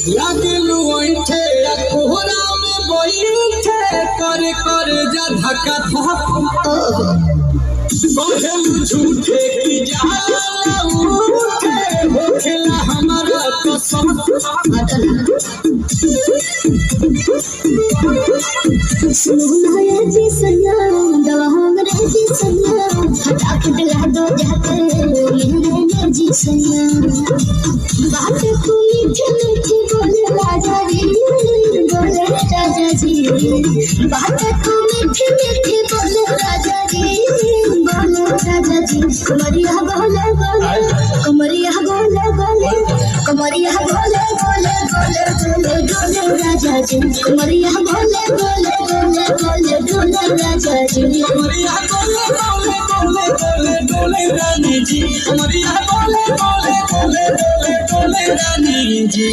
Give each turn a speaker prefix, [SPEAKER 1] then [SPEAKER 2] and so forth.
[SPEAKER 1] लागलू ओठे कोहरा में बैठे कर कर जा धक्का कहलू झूठे की जाला उठे होखेला हमारा कसम
[SPEAKER 2] सुनाया जी सैया दवा हमरे जी सैया फटाफट ला दो जाते मेरे जी सैया बात तू मीठी मीठी बोले राजा जी बोले राजा जी बात तू मीठी मीठी बोले राजा जी बोले राजा जी कमरिया बोले बोले कमरिया बोले बोले कमरिया बोले बोले बोले बोले बोले राजा जी कमरिया बोले बोले बोले बोले बोले राजा जी
[SPEAKER 1] कमरिया बोले बोले बोले बोले बोले रानी जी कमरिया बोले बोले बोले बोले बोले रानी जी।